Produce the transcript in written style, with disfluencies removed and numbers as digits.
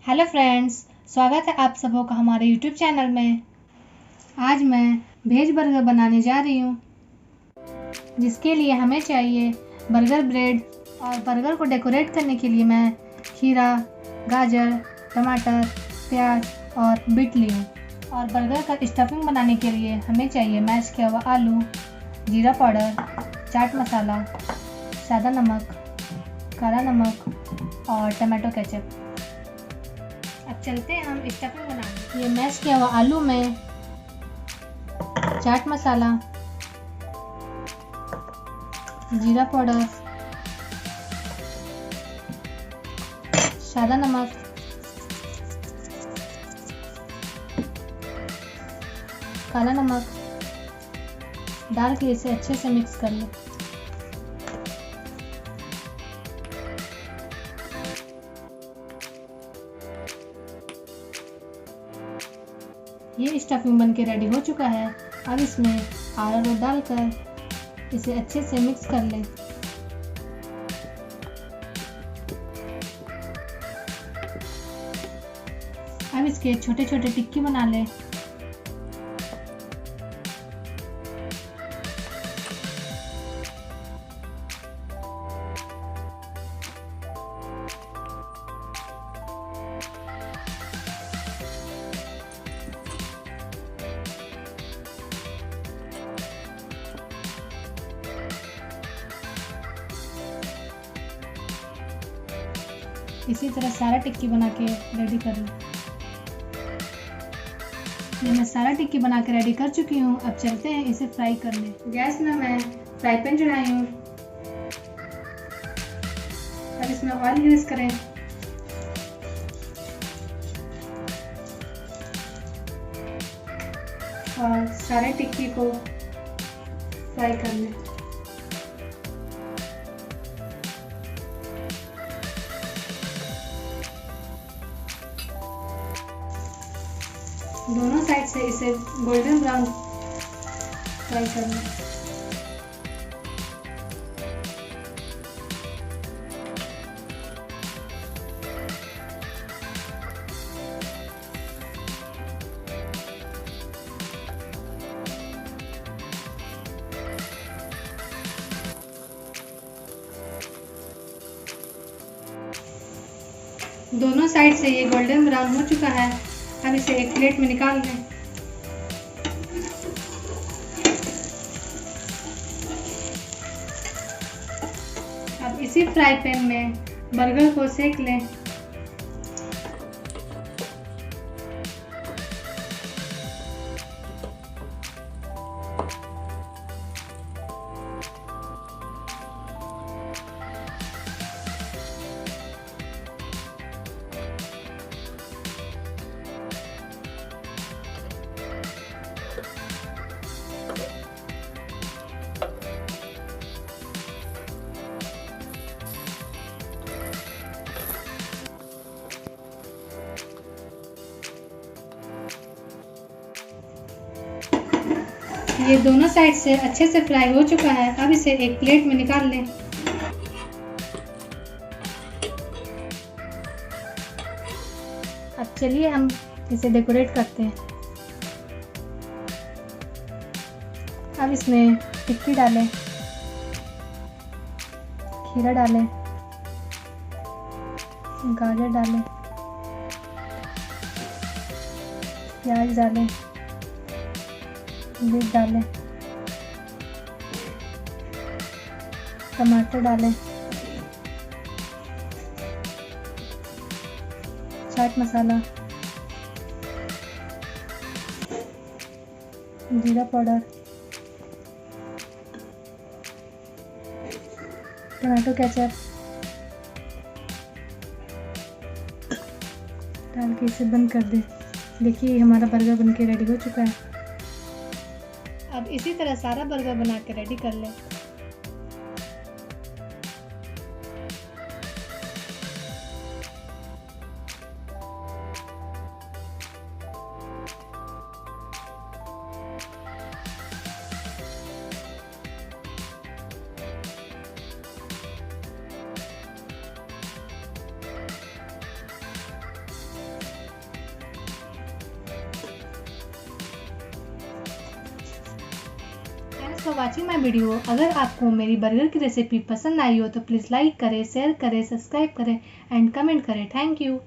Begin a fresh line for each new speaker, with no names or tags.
Hello friends, स्वागत है आप सबों का हमारे यूट्यूब चैनल में। आज मैं वेज बर्गर बनाने जा रही हूँ, जिसके लिए हमें चाहिए बर्गर ब्रेड। और बर्गर को डेकोरेट करने के लिए मैं खीरा, गाजर, टमाटर, प्याज और बीट ली हूँ। और बर्गर का स्टफिंग बनाने के लिए हमें चाहिए मैश किया हुआ आलू, जीरा पाउडर, चाट मसाला, सादा नमक, काला नमक और टमाटो केचप। अब चलते हैं हम स्टफिंग बनाने। ये मैश किया हुआ आलू में चाट मसाला, जीरा पाउडर, सादा नमक, काला नमक डाल के इसे अच्छे से मिक्स कर लें। ये स्टफिंग बनके रेडी हो चुका है। अब इसमें अरारोट डालकर इसे अच्छे से मिक्स कर लें। अब इसके छोटे छोटे टिक्की बना लें। इसी तरह सारा टिक्की बना के रेडी कर लूँ। ये मैं सारा टिक्की बना के रेडी कर चुकी हूँ। अब चलते हैं इसे फ्राई करने। गैस में मैं फ्राई पैन चढ़ाई हूँ। अब इसमें ऑयल ग्रीस करें। और सारे टिक्की को फ्राई कर लें। दोनों साइड से इसे गोल्डन ब्राउन फ्राई करना। दोनों साइड से ये गोल्डन ब्राउन हो चुका है। अब इसे एक प्लेट में निकाल लें। अब इसी फ्राई पैन में बर्गर को सेक लें। ये दोनों साइड से अच्छे से फ्राई हो चुका है। अब इसे एक प्लेट में निकाल लें। अब चलिए हम इसे डेकोरेट करते हैं। अब इसमें टिक्की डालें, खीरा डालें, गाजर डालें, प्याज डालें, बीट डालें, टमाटर डालें, चाट मसाला, जीरा पाउडर, टमाटो केचप डाल के इसे बंद कर दें। देखिए हमारा बर्गर बनके रेडी हो चुका है। अब इसी तरह सारा बर्गर बना के रेडी कर लें। Thanks for watching my video. अगर आपको मेरी बर्गर की रेसिपी पसंद आई हो तो प्लीज़ लाइक करें, शेयर करें, सब्सक्राइब करें एंड कमेंट करें। Thank you.